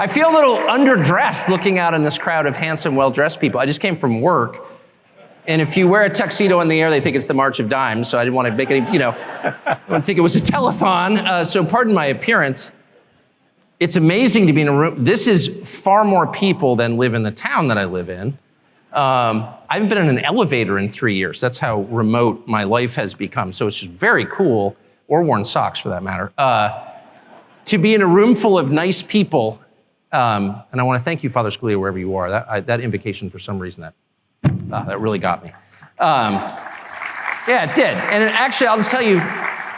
I feel a little underdressed looking out in this crowd of handsome, well-dressed people. I just came from work, and if you wear a tuxedo in the air, they think it's the March of Dimes, so I didn't want to make any, I didn't think it was a telethon, so pardon my appearance. It's amazing to be in a room. This is far more people than live in the town that I live in. I haven't been in an elevator in 3 years. That's how remote my life has become. So it's just very cool, or worn socks for that matter, to be in a room full of nice people. And I want to thank you, Father Scalia, wherever you are. That invocation, for some reason, that really got me. Yeah, it did. And actually, I'll just tell you,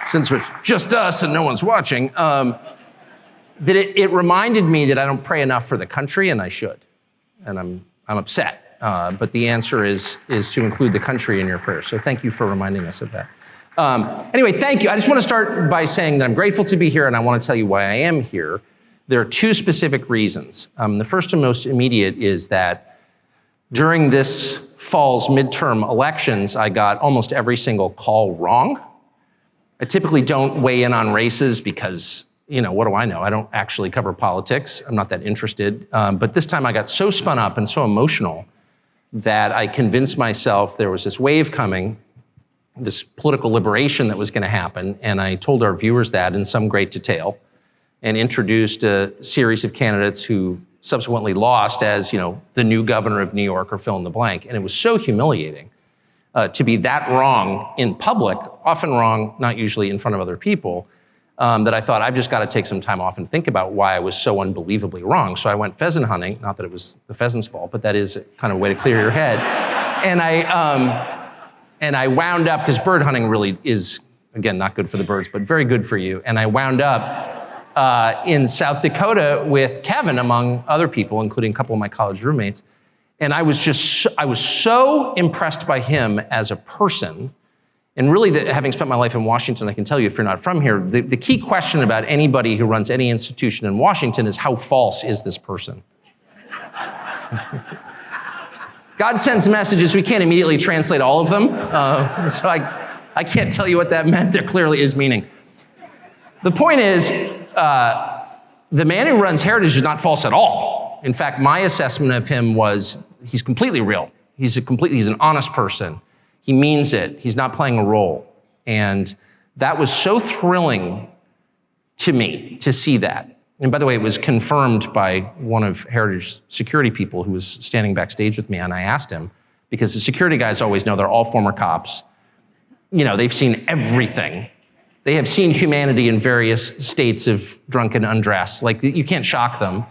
since it's just us and no one's watching, that it reminded me that I don't pray enough for the country, and I should. And I'm upset. But the answer is to include the country in your prayers. So thank you for reminding us of that. Anyway, thank you. I just want to start by saying that I'm grateful to be here, and I want to tell you why I am here. There are two specific reasons. The first and most immediate is that during this fall's midterm elections, I got almost every single call wrong. I typically don't weigh in on races because, what do I know? I don't actually cover politics. I'm not that interested. But this time I got so spun up and so emotional that I convinced myself there was this wave coming, this political liberation that was going to happen, and I told our viewers that in some great detail and introduced a series of candidates who subsequently lost as, the new governor of New York or fill in the blank. And it was so humiliating to be that wrong in public, often wrong, not usually in front of other people, that I thought I've just got to take some time off and think about why I was so unbelievably wrong. So I went pheasant hunting, not that it was the pheasant's fault, but that is kind of a way to clear your head. And I wound up, because bird hunting really is, again, not good for the birds, but very good for you. And I wound up in South Dakota with Kevin, among other people, including a couple of my college roommates. And I was so impressed by him as a person. And really, having spent my life in Washington, I can tell you, if you're not from here, the key question about anybody who runs any institution in Washington is, how false is this person? God sends messages, we can't immediately translate all of them. So I can't tell you what that meant. There clearly is meaning. The point is, the man who runs Heritage is not false at all. In fact, my assessment of him was, he's completely real. He's an honest person. He means it. He's not playing a role. And that was so thrilling to me to see that. And by the way, it was confirmed by one of Heritage's security people who was standing backstage with me, and I asked him, because the security guys always know, they're all former cops. They've seen everything. They have seen humanity in various states of drunken undress. Like, you can't shock them.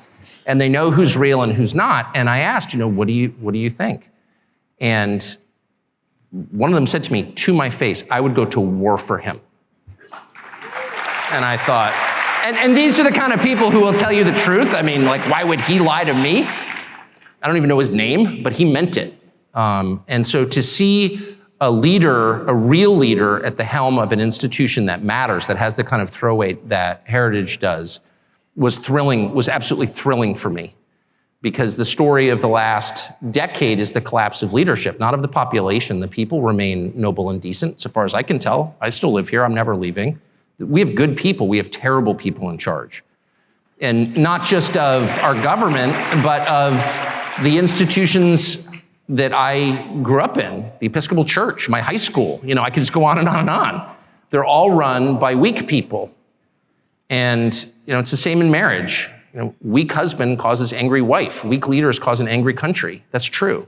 And they know who's real and who's not. And I asked, what do you think? And one of them said to me, to my face, I would go to war for him. And I thought, and these are the kind of people who will tell you the truth. I mean, why would he lie to me? I don't even know his name, but he meant it. And so to see a leader, a real leader at the helm of an institution that matters, that has the kind of throw weight that Heritage does, was absolutely thrilling for me. Because the story of the last decade is the collapse of leadership, not of the population. The people remain noble and decent, so far as I can tell. I still live here, I'm never leaving. We have good people, we have terrible people in charge. And not just of our government, but of the institutions that I grew up in, the Episcopal Church, my high school. I could just go on and on and on. They're all run by weak people. And it's the same in marriage. Weak husband causes angry wife. Weak leaders cause an angry country. That's true.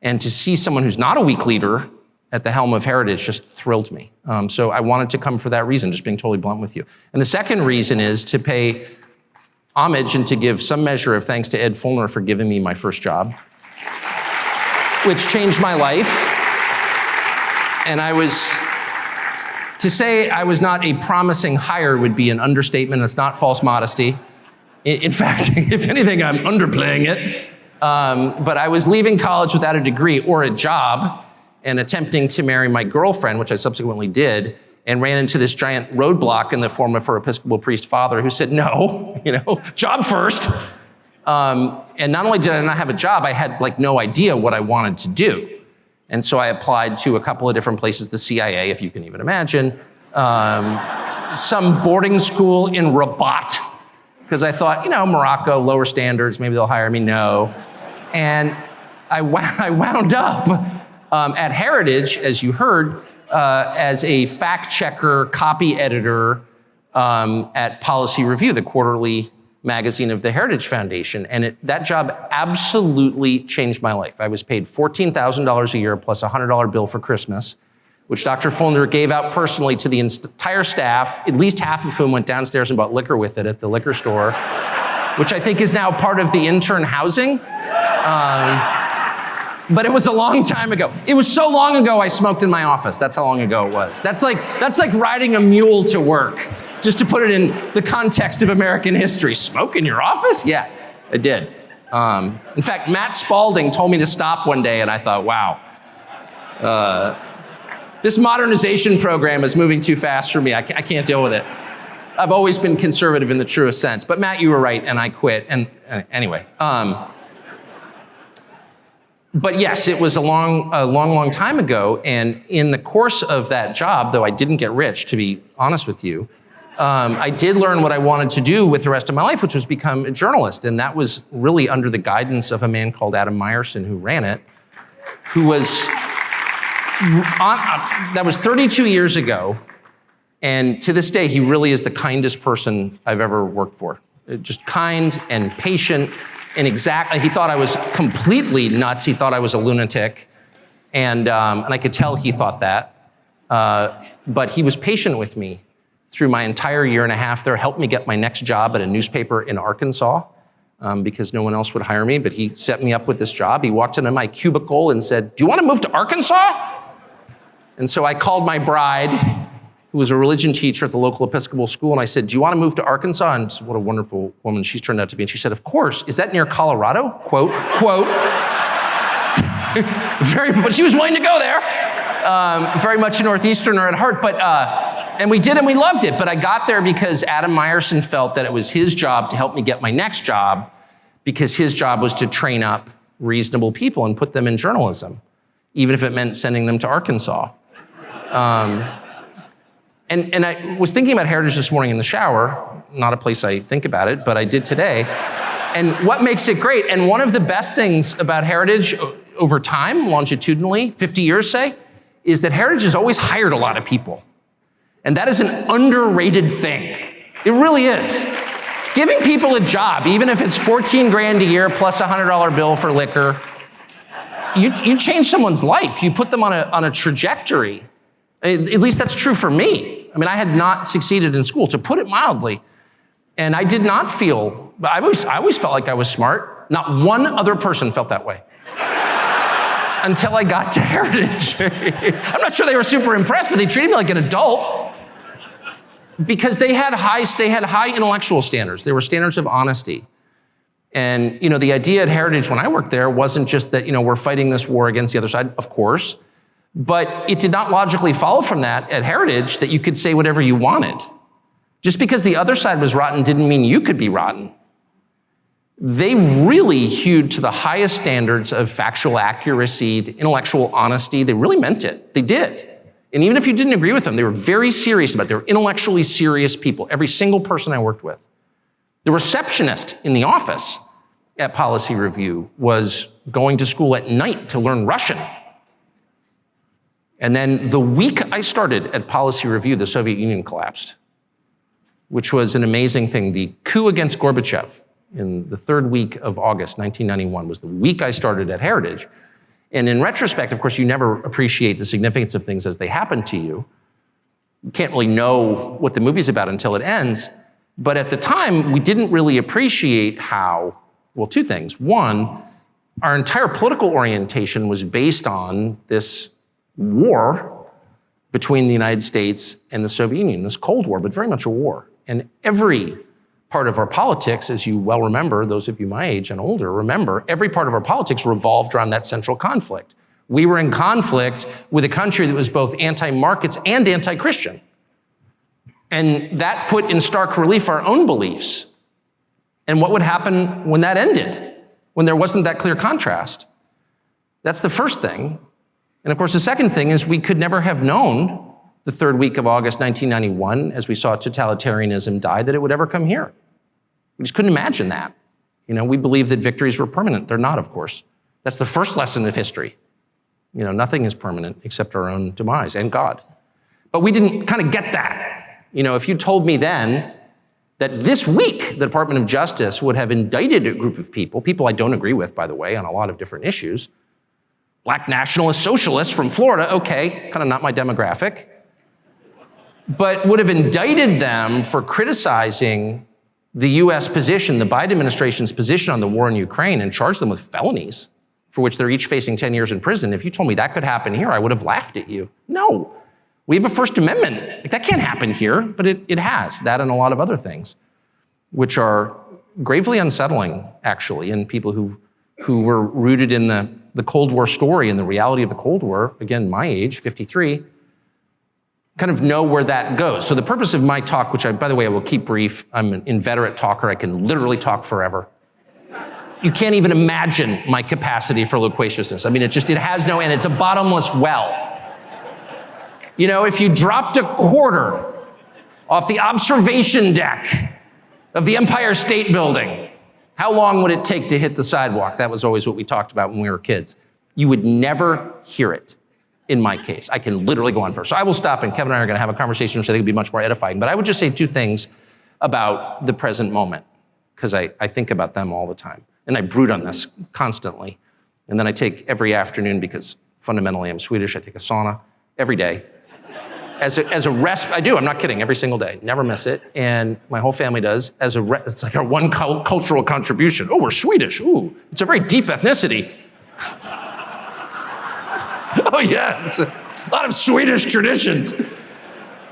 And to see someone who's not a weak leader at the helm of Heritage just thrilled me. So I wanted to come for that reason, just being totally blunt with you. And the second reason is to pay homage and to give some measure of thanks to Ed Fulner for giving me my first job, which changed my life. And to say I was not a promising hire would be an understatement. It's not false modesty. In fact, if anything, I'm underplaying it. But I was leaving college without a degree or a job and attempting to marry my girlfriend, which I subsequently did, and ran into this giant roadblock in the form of her Episcopal priest father who said, no, job first. And not only did I not have a job, I had no idea what I wanted to do. And so I applied to a couple of different places, the CIA, if you can even imagine, some boarding school in Rabat, because I thought, Morocco, lower standards, maybe they'll hire me. No. And I wound up at Heritage, as you heard, as a fact checker, copy editor at Policy Review, the quarterly magazine of the Heritage Foundation. And that job absolutely changed my life. I was paid $14,000 a year plus a $100 bill for Christmas, which Dr. Fulner gave out personally to the entire staff, at least half of whom went downstairs and bought liquor with it at the liquor store, which I think is now part of the intern housing. But it was a long time ago. It was so long ago I smoked in my office. That's how long ago it was. That's like riding a mule to work, just to put it in the context of American history. Smoke in your office? Yeah, I did. In fact, Matt Spalding told me to stop one day, and I thought, wow, this modernization program is moving too fast for me. I can't deal with it. I've always been conservative in the truest sense. But Matt, you were right, and I quit. And anyway. But yes, it was a long time ago. And in the course of that job, though I didn't get rich, to be honest with you, I did learn what I wanted to do with the rest of my life, which was become a journalist. And that was really under the guidance of a man called Adam Meyerson, who ran it, who was, that was 32 years ago. And to this day, he really is the kindest person I've ever worked for. Just kind and patient. And exactly, he thought I was completely nuts. He thought I was a lunatic. And I could tell he thought that. But he was patient with me through my entire year and a half there, helped me get my next job at a newspaper in Arkansas because no one else would hire me, but he set me up with this job. He walked into my cubicle and said, "Do you want to move to Arkansas?" And so I called my bride, who was a religion teacher at the local Episcopal school, and I said, "Do you want to move to Arkansas?" And what a wonderful woman she's turned out to be. And she said, "Of course. Is that near Colorado?" Quote. But she was willing to go there. Very much a Northeasterner at heart, but and we did, and we loved it. But I got there because Adam Meyerson felt that it was his job to help me get my next job, because his job was to train up reasonable people and put them in journalism, even if it meant sending them to Arkansas. And I was thinking about Heritage this morning in the shower, not a place I think about it, but I did today. And what makes it great, and one of the best things about Heritage over time, longitudinally, 50 years say, is that Heritage has always hired a lot of people. And that is an underrated thing. It really is. Giving people a job, even if it's 14 grand a year plus a $100 bill for liquor, you change someone's life. You put them on a trajectory. At least that's true for me. I mean, I had not succeeded in school, to put it mildly. And I did not feel, I always felt like I was smart. Not one other person felt that way. Until I got to Heritage. I'm not sure they were super impressed, but they treated me like an adult. Because they had high intellectual standards. They were standards of honesty. And the idea at Heritage when I worked there wasn't just that we're fighting this war against the other side, of course. But it did not logically follow from that at Heritage that you could say whatever you wanted. Just because the other side was rotten didn't mean you could be rotten. They really hewed to the highest standards of factual accuracy, to intellectual honesty. They really meant it. They did. And even if you didn't agree with them, they were very serious about it. They were intellectually serious people, every single person I worked with. The receptionist in the office at Policy Review was going to school at night to learn Russian. And then the week I started at Policy Review, the Soviet Union collapsed, which was an amazing thing. The coup against Gorbachev in the third week of August 1991 was the week I started at Heritage. And in retrospect, of course, you never appreciate the significance of things as they happen to you. You can't really know what the movie's about until it ends. But at the time, we didn't really appreciate how, well, two things. One, our entire political orientation was based on this war between the United States and the Soviet Union, this Cold War, but very much a war. And every part of our politics, as you well remember, those of you my age and older remember, every part of our politics revolved around that central conflict. We were in conflict with a country that was both anti-markets and anti-Christian. And that put in stark relief our own beliefs. And what would happen when that ended, when there wasn't that clear contrast? That's the first thing. And of course, the second thing is we could never have known the third week of August 1991, as we saw totalitarianism die, that it would ever come here. We just couldn't imagine that. We believe that victories were permanent. They're not, of course. That's the first lesson of history. Nothing is permanent except our own demise and God. But we didn't kind of get that. If you told me then that this week the Department of Justice would have indicted a group of people I don't agree with, by the way, on a lot of different issues, black nationalist socialists from Florida, okay, kind of not my demographic, but would have indicted them for criticizing the US position, the Biden administration's position on the war in Ukraine, and charged them with felonies for which they're each facing 10 years in prison. If you told me that could happen here, I would have laughed at you. No, we have a First Amendment. That can't happen here, but it has, that and a lot of other things, which are gravely unsettling, actually, in people who were rooted in the Cold War story and the reality of the Cold War, again, my age, 53, kind of know where that goes. So the purpose of my talk, which by the way, I will keep brief, I'm an inveterate talker, I can literally talk forever. You can't even imagine my capacity for loquaciousness. I mean, it has no end. It's a bottomless well. If you dropped a quarter off the observation deck of the Empire State Building, how long would it take to hit the sidewalk? That was always what we talked about when we were kids. You would never hear it, in my case. I can literally go on first. So I will stop, and Kevin and I are going to have a conversation which I think will be much more edifying. But I would just say two things about the present moment, because I think about them all the time. And I brood on this constantly. And then I take every afternoon, because fundamentally I'm Swedish, I take a sauna every day. As a rest, I do, I'm not kidding, every single day, never miss it. And my whole family does. It's like our one cultural contribution. Oh, we're Swedish, ooh, it's a very deep ethnicity. Oh yes, a lot of Swedish traditions.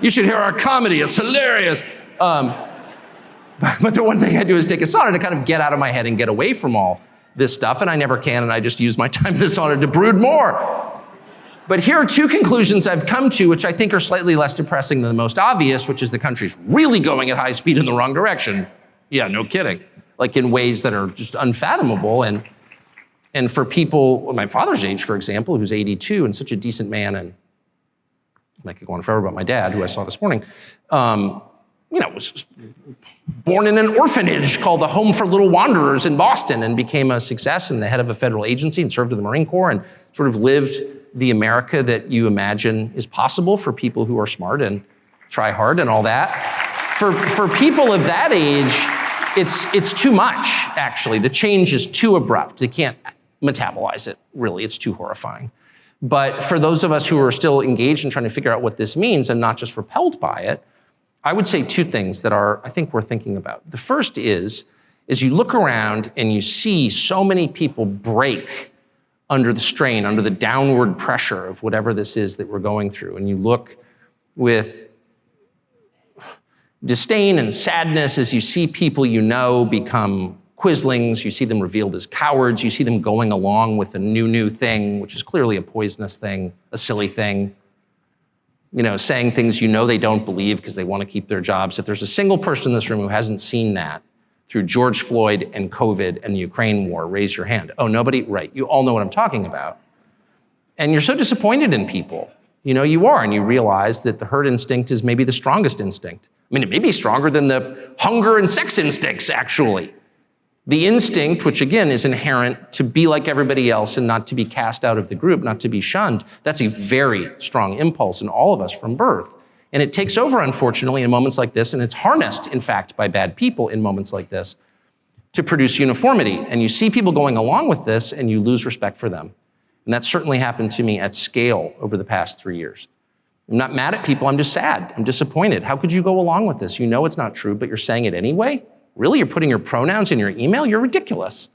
You should hear our comedy, it's hilarious. But the one thing I do is take a sauna to kind of get out of my head and get away from all this stuff, and I never can, and I just use my time in the sauna to brood more. But here are two conclusions I've come to, which I think are slightly less depressing than the most obvious, which is the country's really going at high speed in the wrong direction. Yeah, no kidding. Like in ways that are just unfathomable. And for people my father's age, for example, who's 82 and such a decent man, and I could go on forever about my dad, who I saw this morning, was born in an orphanage called the Home for Little Wanderers in Boston, and became a success and the head of a federal agency and served in the Marine Corps and sort of lived the America that you imagine is possible for people who are smart and try hard and all that. For people of that age, it's too much, actually. The change is too abrupt. They can't metabolize it, really. It's too horrifying. But for those of us who are still engaged in trying to figure out what this means and not just repelled by it, I would say two things that I think we're thinking about. The first is you look around and you see so many people break under the strain, under the downward pressure of whatever this is that we're going through. And you look with disdain and sadness as you see people become quislings, you see them revealed as cowards, you see them going along with a new thing, which is clearly a poisonous thing, a silly thing, saying things they don't believe because they want to keep their jobs. If there's a single person in this room who hasn't seen that through George Floyd and COVID and the Ukraine war, raise your hand. Oh, nobody? Right, you all know what I'm talking about. And you're so disappointed in people. You are, and you realize that the herd instinct is maybe the strongest instinct. I mean, it may be stronger than the hunger and sex instincts, actually. The instinct, which again is inherent to be like everybody else and not to be cast out of the group, not to be shunned, that's a very strong impulse in all of us from birth. And it takes over, unfortunately, in moments like this, and it's harnessed, in fact, by bad people in moments like this to produce uniformity. And you see people going along with this, and you lose respect for them. And that certainly happened to me at scale over the past 3 years. I'm not mad at people, I'm just sad, I'm disappointed. How could you go along with this? You know it's not true, but you're saying it anyway? Really, you're putting your pronouns in your email? You're ridiculous.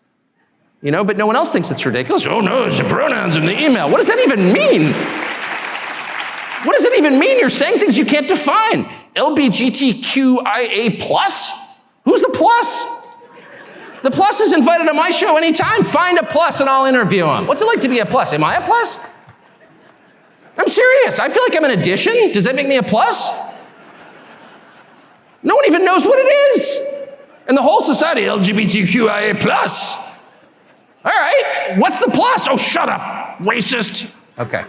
But no one else thinks it's ridiculous. Oh no, it's your pronouns in the email. What does that even mean? What does it even mean? You're saying things you can't define. LGBTQIA+? Who's the plus? The plus is invited to my show anytime. Find a plus and I'll interview him. What's it like to be a plus? Am I a plus? I'm serious. I feel like I'm an addition. Does that make me a plus? No one even knows what it is. And the whole society, LGBTQIA+. All right, what's the plus? Oh, shut up, racist. Okay.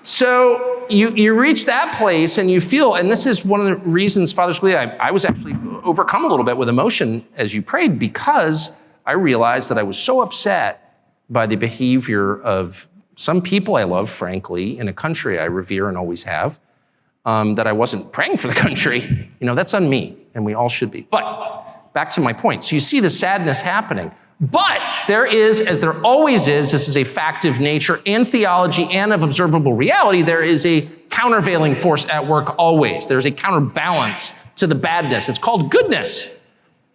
So you reach that place and you feel, and this is one of the reasons, Father Scalia, I was actually overcome a little bit with emotion as you prayed, because I realized that I was so upset by the behavior of some people I love, frankly, in a country I revere and always have, that I wasn't praying for the country. That's on me, and we all should be. But back to my point. So you see the sadness happening. But there is, as there always is, this is a fact of nature and theology and of observable reality, there is a countervailing force at work always. There's a counterbalance to the badness. It's called goodness.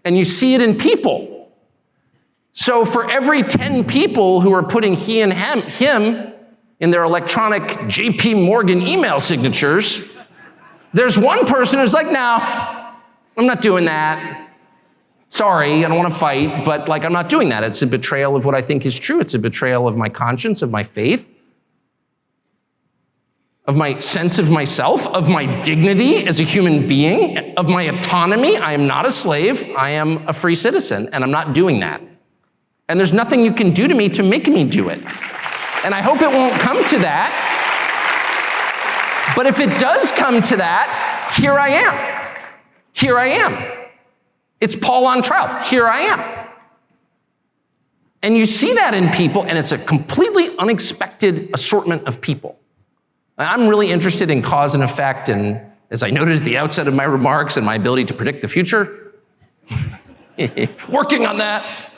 And you see it in people. So for every 10 people who are putting he and him in their electronic JP Morgan email signatures, there's one person who's like, no, I'm not doing that. Sorry, I don't want to fight, but I'm not doing that. It's a betrayal of what I think is true. It's a betrayal of my conscience, of my faith, of my sense of myself, of my dignity as a human being, of my autonomy. I am not a slave. I am a free citizen, and I'm not doing that. And there's nothing you can do to me to make me do it. And I hope it won't come to that. But if it does come to that, here I am. Here I am. It's Paul on trial. Here I am. And you see that in people, and it's a completely unexpected assortment of people. I'm really interested in cause and effect, and as I noted at the outset of my remarks, and my ability to predict the future, working on that.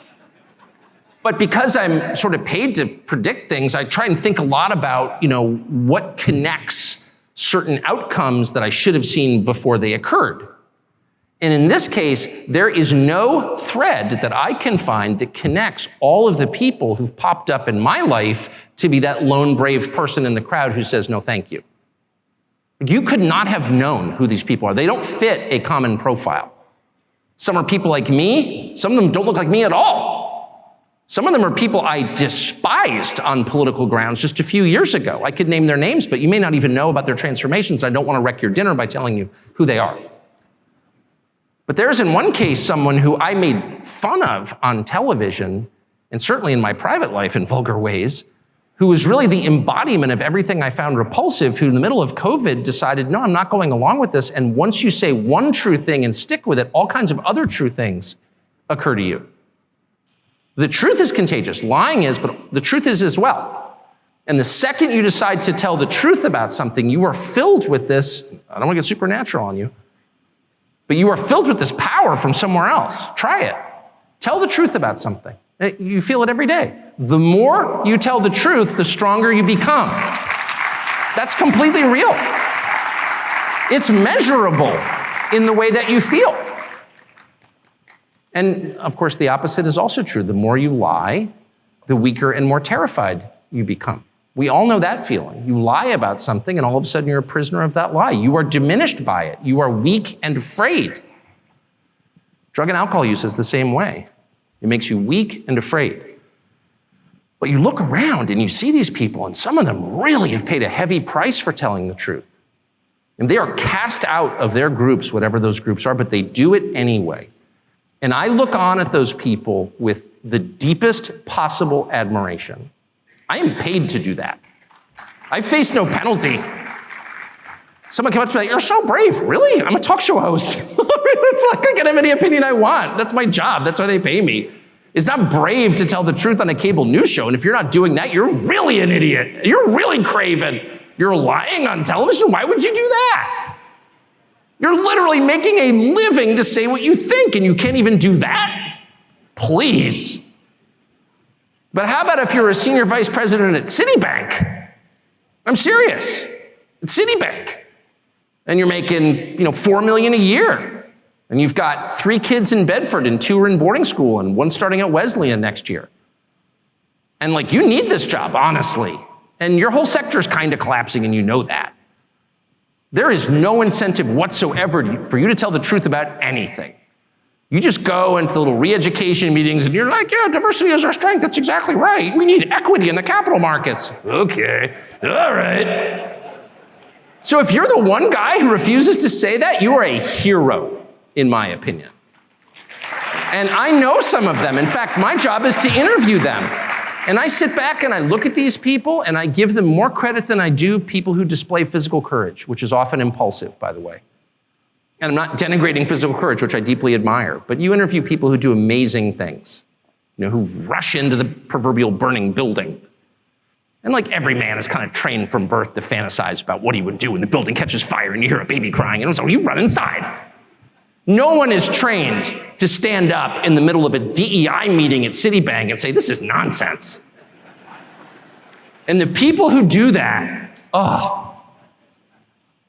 But because I'm sort of paid to predict things, I try and think a lot about, what connects certain outcomes that I should have seen before they occurred. And in this case, there is no thread that I can find that connects all of the people who've popped up in my life to be that lone brave person in the crowd who says, no, thank you. You could not have known who these people are. They don't fit a common profile. Some are people like me. Some of them don't look like me at all. Some of them are people I despised on political grounds just a few years ago. I could name their names, but you may not even know about their transformations, and I don't want to wreck your dinner by telling you who they are. But there's in one case someone who I made fun of on television, and certainly in my private life in vulgar ways, who was really the embodiment of everything I found repulsive, who in the middle of COVID decided, no, I'm not going along with this. And once you say one true thing and stick with it, all kinds of other true things occur to you. The truth is contagious. Lying is, but the truth is as well. And the second you decide to tell the truth about something, you are filled with this, I don't want to get supernatural on you, but you are filled with this power from somewhere else. Try it. Tell the truth about something. You feel it every day. The more you tell the truth, the stronger you become. That's completely real. It's measurable in the way that you feel. And of course, the opposite is also true. The more you lie, the weaker and more terrified you become. We all know that feeling. You lie about something and all of a sudden you're a prisoner of that lie. You are diminished by it. You are weak and afraid. Drug and alcohol use is the same way. It makes you weak and afraid. But you look around and you see these people, and some of them really have paid a heavy price for telling the truth. And they are cast out of their groups, whatever those groups are, but they do it anyway. And I look on at those people with the deepest possible admiration. I am paid to do that. I face no penalty. Someone came up to me like, you're so brave. Really? I'm a talk show host. It's like I can have any opinion I want. That's my job. That's why they pay me. It's not brave to tell the truth on a cable news show. And if you're not doing that, you're really an idiot. You're really craven. You're lying on television. Why would you do that? You're literally making a living to say what you think, and you can't even do that? Please. But how about if you're a senior vice president at Citibank? I'm serious. At Citibank. And you're making, $4 million a year. And you've got 3 kids in Bedford and 2 are in boarding school and 1 starting at Wesleyan next year. And you need this job, honestly. And your whole sector is kind of collapsing and you know that. There is no incentive whatsoever for you to tell the truth about anything. You just go into the little re-education meetings and you're like, yeah, diversity is our strength. That's exactly right. We need equity in the capital markets. Okay, all right. So if you're the one guy who refuses to say that, you are a hero, in my opinion. And I know some of them. In fact, my job is to interview them. And I sit back and I look at these people and I give them more credit than I do people who display physical courage, which is often impulsive, by the way. And I'm not denigrating physical courage, which I deeply admire, but you interview people who do amazing things, who rush into the proverbial burning building. And like every man is kind of trained from birth to fantasize about what he would do when the building catches fire and you hear a baby crying, and so you run inside. No one is trained to stand up in the middle of a DEI meeting at Citibank and say, this is nonsense. And the people who do that,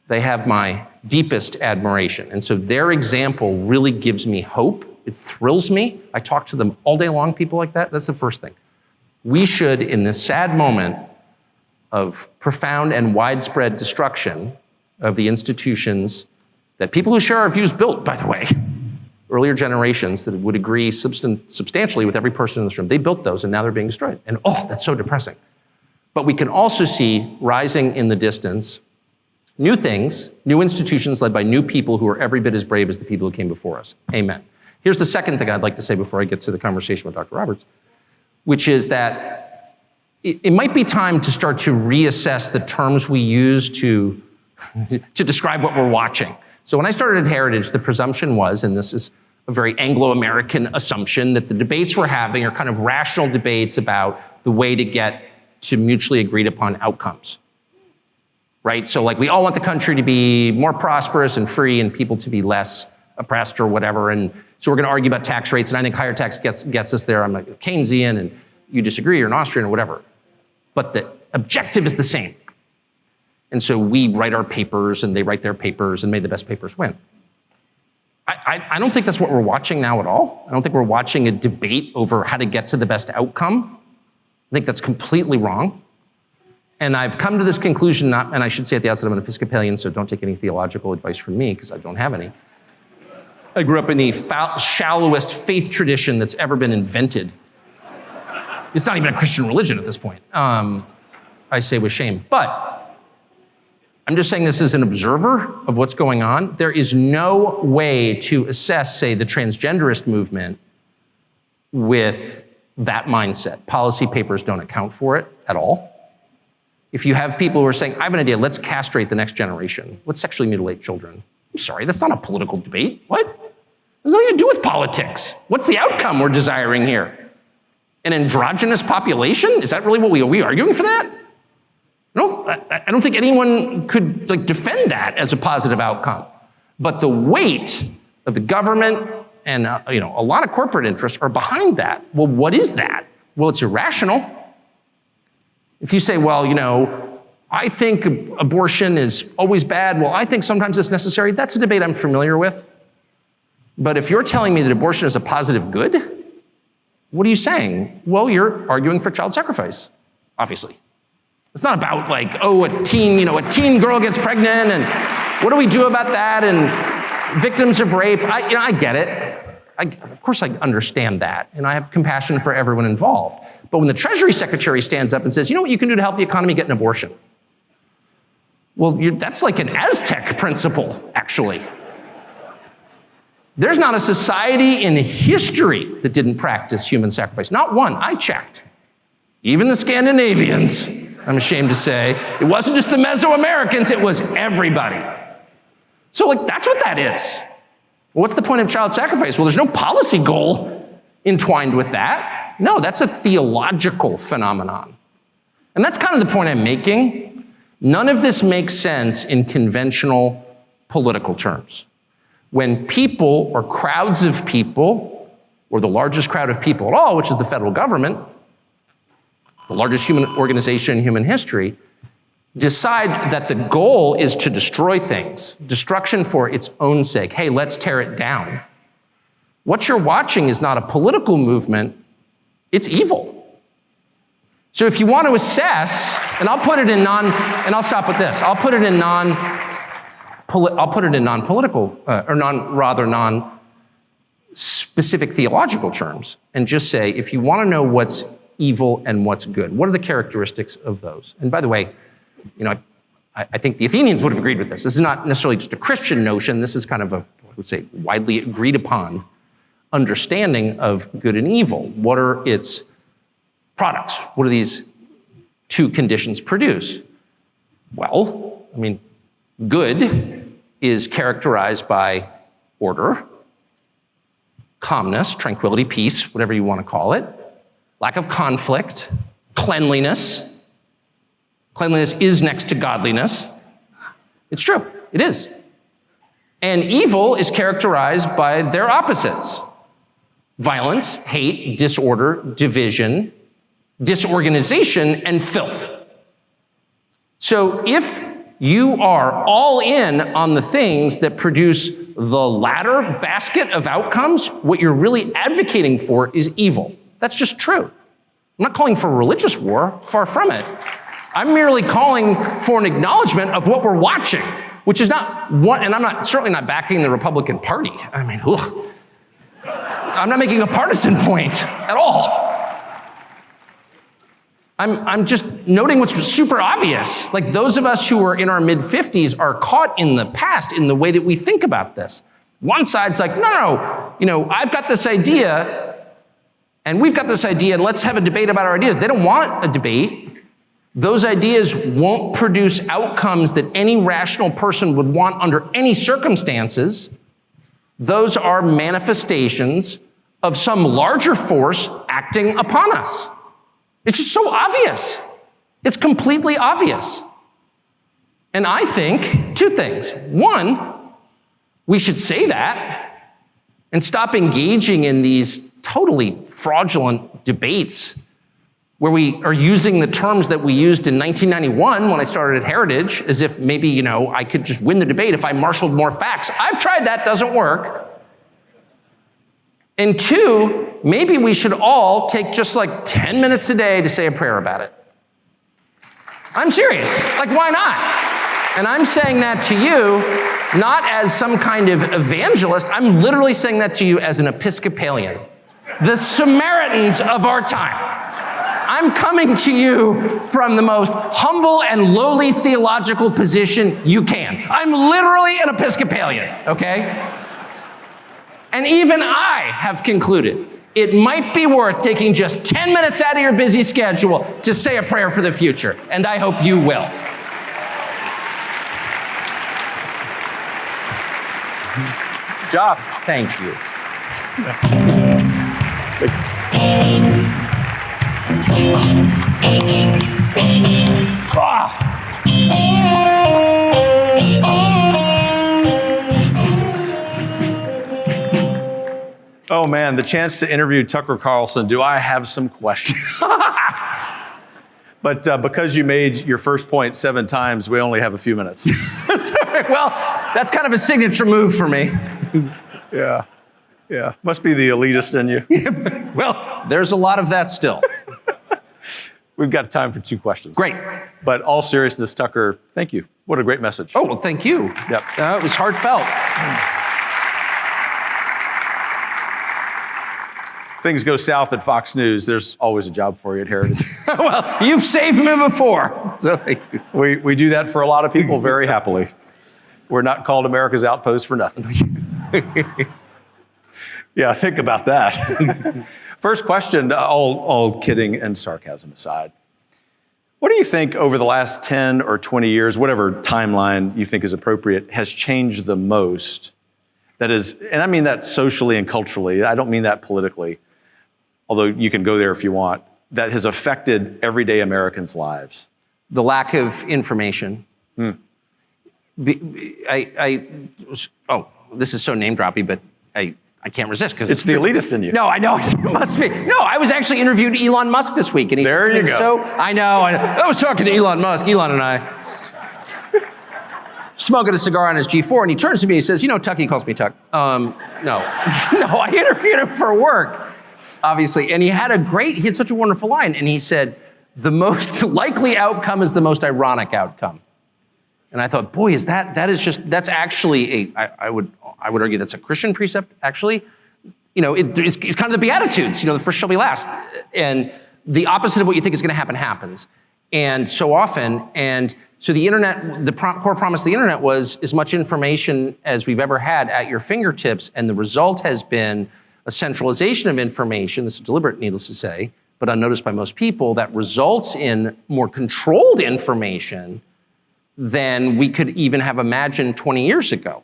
they have my deepest admiration. And so their example really gives me hope. It thrills me. I talk to them all day long, people like that. That's the first thing. We should, in this sad moment of profound and widespread destruction of the institutions that people who share our views built, by the way, earlier generations that would agree substantially with every person in this room, they built those and now they're being destroyed. And that's so depressing. But we can also see rising in the distance new things, new institutions led by new people who are every bit as brave as the people who came before us. Amen. Here's the second thing I'd like to say before I get to the conversation with Dr. Roberts, which is that it might be time to start to reassess the terms we use to describe what we're watching. So when I started at Heritage, the presumption was, and this is a very Anglo-American assumption, that the debates we're having are kind of rational debates about the way to get to mutually agreed upon outcomes, right? So like we all want the country to be more prosperous and free and people to be less oppressed or whatever. And so we're going to argue about tax rates. And I think higher tax gets us there. I'm like Keynesian and you disagree, you're an Austrian or whatever. But the objective is the same. And so we write our papers and they write their papers and may the best papers win. I don't think that's what we're watching now at all. I don't think we're watching a debate over how to get to the best outcome. I think that's completely wrong. And I've come to this conclusion, and I should say at the outset I'm an Episcopalian, so don't take any theological advice from me because I don't have any. I grew up in the shallowest faith tradition that's ever been invented. It's not even a Christian religion at this point. I say with shame. But I'm just saying this as an observer of what's going on. There is no way to assess, say, the transgenderist movement with that mindset. Policy papers don't account for it at all. If you have people who are saying, I have an idea, let's castrate the next generation. Let's sexually mutilate children. I'm sorry, that's not a political debate. What? It has nothing to do with politics. What's the outcome we're desiring here? An androgynous population? Is that really what are we arguing for that? I don't think anyone could defend that as a positive outcome. But the weight of the government and a lot of corporate interests are behind that. Well, what is that? Well, it's irrational. If you say, well, I think abortion is always bad. Well, I think sometimes it's necessary. That's a debate I'm familiar with. But if you're telling me that abortion is a positive good, what are you saying? Well, you're arguing for child sacrifice, obviously. It's not about a teen girl gets pregnant and what do we do about that and victims of rape. I get it. Of course I understand that and I have compassion for everyone involved. But when the Treasury Secretary stands up and says, you know what you can do to help the economy? Get an abortion. Well, that's like an Aztec principle, actually. There's not a society in history that didn't practice human sacrifice. Not one. I checked. Even the Scandinavians, I'm ashamed to say. It wasn't just the Mesoamericans, it was everybody. So that's what that is. What's the point of child sacrifice? Well, there's no policy goal entwined with that. No, that's a theological phenomenon. And that's kind of the point I'm making. None of this makes sense in conventional political terms. When people or crowds of people, or the largest crowd of people at all, which is the federal government, the largest human organization in human history, decide that the goal is to destroy things, destruction for its own sake. Hey, let's tear it down. What you're watching is not a political movement, it's evil. So if you want to assess, and I'll put it in and I'll stop with this. I'll put it in non-political, or non-specific theological terms, and just say, if you want to know what's evil and what's good, what are the characteristics of those? And by the way, I think the Athenians would have agreed with this. This is not necessarily just a Christian notion. This is kind of I would say, widely agreed upon understanding of good and evil. What are its products. What do these two conditions produce? Well, I mean, good is characterized by order, calmness, tranquility, peace, whatever you want to call it, lack of conflict, cleanliness. Cleanliness is next to godliness. It's true, it is. And evil is characterized by their opposites: violence, hate, disorder, division, disorganization, and filth. So if you are all in on the things that produce the latter basket of outcomes, what you're really advocating for is evil. That's just true. I'm not calling for a religious war, far from it. I'm merely calling for an acknowledgement of what we're watching, which is not what, and I'm certainly not backing the Republican Party. I mean, ugh. I'm not making a partisan point at all. I'm just noting what's super obvious. Like, those of us who are in our mid-50s are caught in the past in the way that we think about this. One side's like, no, I've got this idea, and we've got this idea, and let's have a debate about our ideas. They don't want a debate. Those ideas won't produce outcomes that any rational person would want under any circumstances. Those are manifestations of some larger force acting upon us. It's just so obvious. It's completely obvious. And I think two things. One, we should say that and stop engaging in these totally fraudulent debates where we are using the terms that we used in 1991 when I started at Heritage, as if maybe, I could just win the debate if I marshaled more facts. I've tried that, doesn't work. And two, maybe we should all take just like 10 minutes a day to say a prayer about it. I'm serious. Like, why not? And I'm saying that to you, not as some kind of evangelist. I'm literally saying that to you as an Episcopalian, the Samaritans of our time. I'm coming to you from the most humble and lowly theological position you can. I'm literally an Episcopalian, okay? And even I have concluded it might be worth taking just 10 minutes out of your busy schedule to say a prayer for the future, and I hope you will. Good job. Thank you. Oh man, the chance to interview Tucker Carlson. Do I have some questions? But because you made your first point 7 times, we only have a few minutes. Well, that's kind of a signature move for me. Yeah. Must be the elitist in you. Well, there's a lot of that still. We've got time for 2 questions. Great. But all seriousness, Tucker, thank you. What a great message. Oh, well, thank you. Yep. It was heartfelt. Things go south at Fox News, there's always a job for you at Heritage. Well, you've saved me before, so thank you. We do that for a lot of people very happily. We're not called America's Outpost for nothing. Yeah, think about that. First question, all kidding and sarcasm aside. What do you think over the last 10 or 20 years, whatever timeline you think is appropriate, has changed the most? That is, and I mean that socially and culturally, I don't mean that politically, although you can go there if you want, that has affected everyday Americans' lives? The lack of information. This is so name-droppy, but I can't resist because it's the elitist in you. No, I know, it must be. No, I was actually interviewed Elon Musk this week, and he there said, you go. So, I know. I was talking to Elon Musk, Elon and I. Smoking a cigar on his G4, and he turns to me and he says, Tuck, he calls me Tuck. No, I interviewed him for work, obviously, and he had such a wonderful line, and he said, the most likely outcome is the most ironic outcome. And I thought, boy, that's actually I would argue that's a Christian precept, actually. It's kind of the Beatitudes, the first shall be last. And the opposite of what you think is going to happen happens. And so often, so the internet, the core promise of the internet was as much information as we've ever had at your fingertips, and the result has been a centralization of information. This is deliberate, needless to say, but unnoticed by most people, that results in more controlled information than we could even have imagined 20 years ago.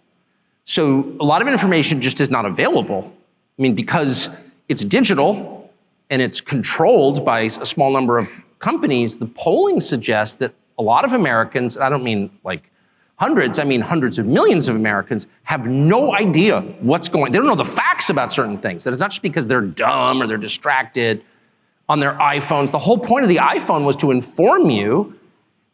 So a lot of information just is not available. I mean, because it's digital and it's controlled by a small number of companies, the polling suggests that a lot of Americans, I don't mean like hundreds, I mean hundreds of millions of Americans, have no idea what's going on. They don't know the facts about certain things. That it's not just because they're dumb or they're distracted on their iPhones. The whole point of the iPhone was to inform you,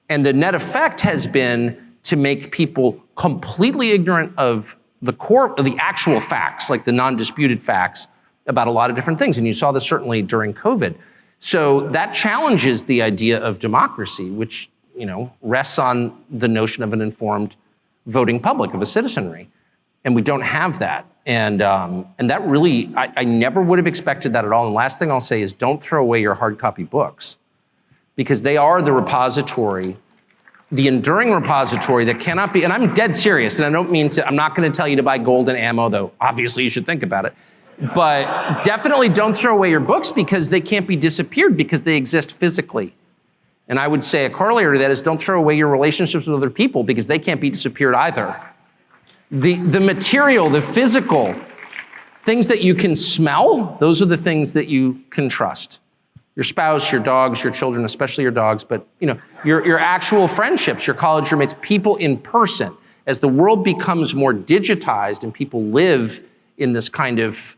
and the net effect has been to make people completely ignorant of the actual facts, like the non-disputed facts about a lot of different things. And you saw this certainly during COVID. So that challenges the idea of democracy, which rests on the notion of an informed voting public, of a citizenry. And we don't have that. And that really, I never would have expected that at all. And last thing I'll say is don't throw away your hard copy books, because they are the repository, the enduring repository that cannot be, and I'm dead serious, and I don't mean to, I'm not gonna tell you to buy golden ammo, though obviously you should think about it. But definitely don't throw away your books, because they can't be disappeared, because they exist physically. And I would say a corollary to that is don't throw away your relationships with other people, because they can't be disappeared either. The material, the physical, things that you can smell, those are the things that you can trust. Your spouse, your dogs, your children, especially your dogs, but your actual friendships, your college roommates, people in person. As the world becomes more digitized and people live in this kind of,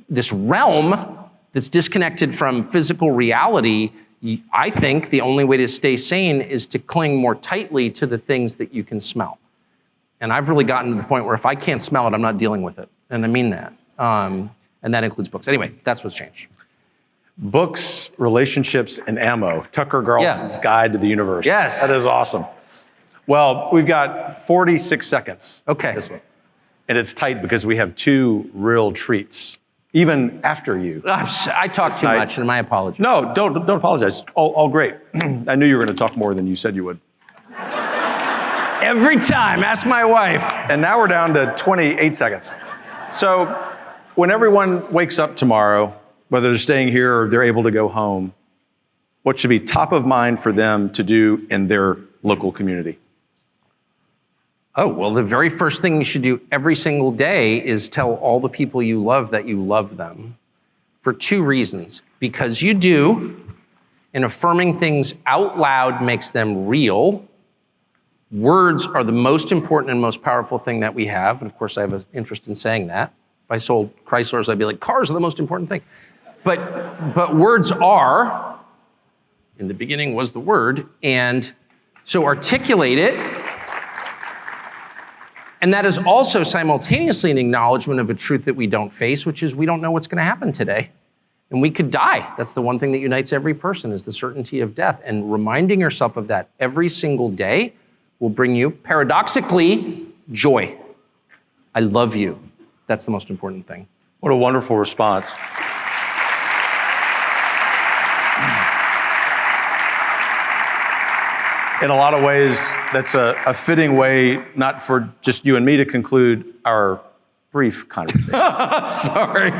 this realm that's disconnected from physical reality, I think the only way to stay sane is to cling more tightly to the things that you can smell. And I've really gotten to the point where if I can't smell it, I'm not dealing with it. And I mean that. And that includes books. Anyway, that's what's changed. Books, relationships, and ammo. Tucker Carlson's Guide to the Universe. Yes. That is awesome. Well, we've got 46 seconds. Okay. This one. And it's tight because we have two real treats, even after you. I talk too much, and my apologies. No, don't apologize. All great. I knew you were going to talk more than you said you would. Every time, ask my wife. And now we're down to 28 seconds. So when everyone wakes up tomorrow, whether they're staying here or they're able to go home, what should be top of mind for them to do in their local community? Oh, well, the very first thing you should do every single day is tell all the people you love that you love them, for two reasons. Because you do, and affirming things out loud makes them real. Words are the most important and most powerful thing that we have. And of course, I have an interest in saying that. If I sold Chryslers, I'd be like, cars are the most important thing. But words are, in the beginning was the word, and so articulate it. And that is also simultaneously an acknowledgement of a truth that we don't face, which is we don't know what's going to happen today. And we could die. That's the one thing that unites every person, is the certainty of death. And reminding yourself of that every single day will bring you, paradoxically, joy. I love you. That's the most important thing. What a wonderful response. In a lot of ways, that's a fitting way, not for just you and me, to conclude our brief conversation. Sorry.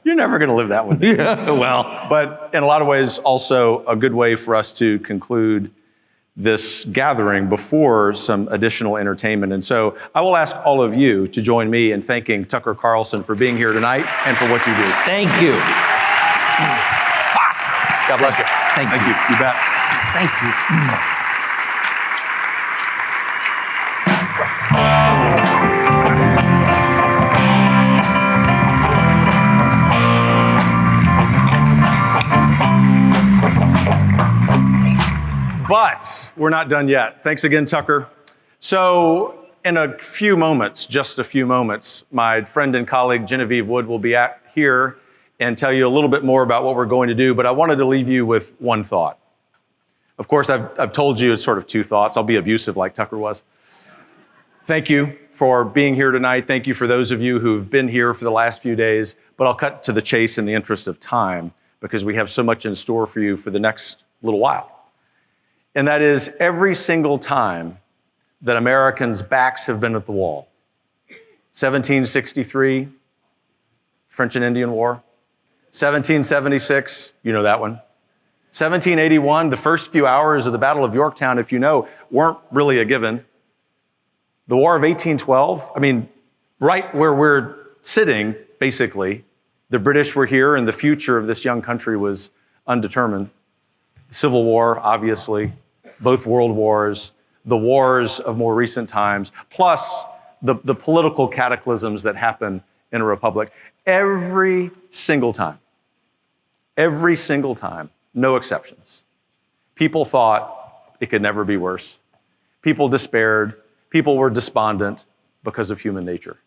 You're never going to live that one. Yeah, well. But in a lot of ways, also a good way for us to conclude this gathering before some additional entertainment. And so I will ask all of you to join me in thanking Tucker Carlson for being here tonight and for what you do. Thank you. God bless you. Thank you. You bet. Thank you. But we're not done yet. Thanks again, Tucker. So in a few moments, just a few moments, my friend and colleague Genevieve Wood will be here and tell you a little bit more about what we're going to do, but I wanted to leave you with one thought. Of course, I've told you it's sort of two thoughts. I'll be abusive like Tucker was. Thank you for being here tonight. Thank you for those of you who've been here for the last few days, but I'll cut to the chase in the interest of time because we have so much in store for you for the next little while. And that is every single time that Americans' backs have been at the wall. 1763, French and Indian War. 1776, you know that one. 1781, the first few hours of the Battle of Yorktown, if you know, weren't really a given. The War of 1812, I mean, right where we're sitting, basically, the British were here and the future of this young country was undetermined. Civil War, obviously, both world wars, the wars of more recent times, plus the political cataclysms that happen in a republic. Every single time, no exceptions, people thought it could never be worse. People despaired. People were despondent because of human nature.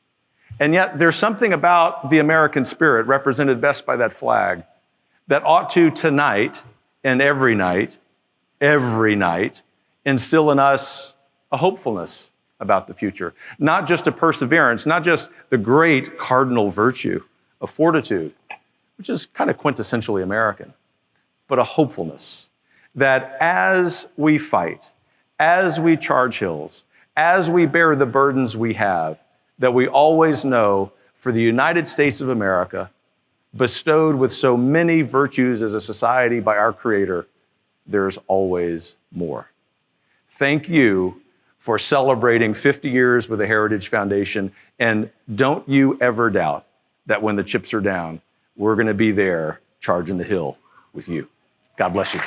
And yet there's something about the American spirit, represented best by that flag, that ought to tonight and every night, instill in us a hopefulness about the future. Not just a perseverance, not just the great cardinal virtue of fortitude, which is kind of quintessentially American, but a hopefulness that as we fight, as we charge hills, as we bear the burdens we have, that we always know for the United States of America, bestowed with so many virtues as a society by our Creator, there's always more. Thank you for celebrating 50 years with the Heritage Foundation, and don't you ever doubt that when the chips are down, we're going to be there charging the hill with you. God bless you.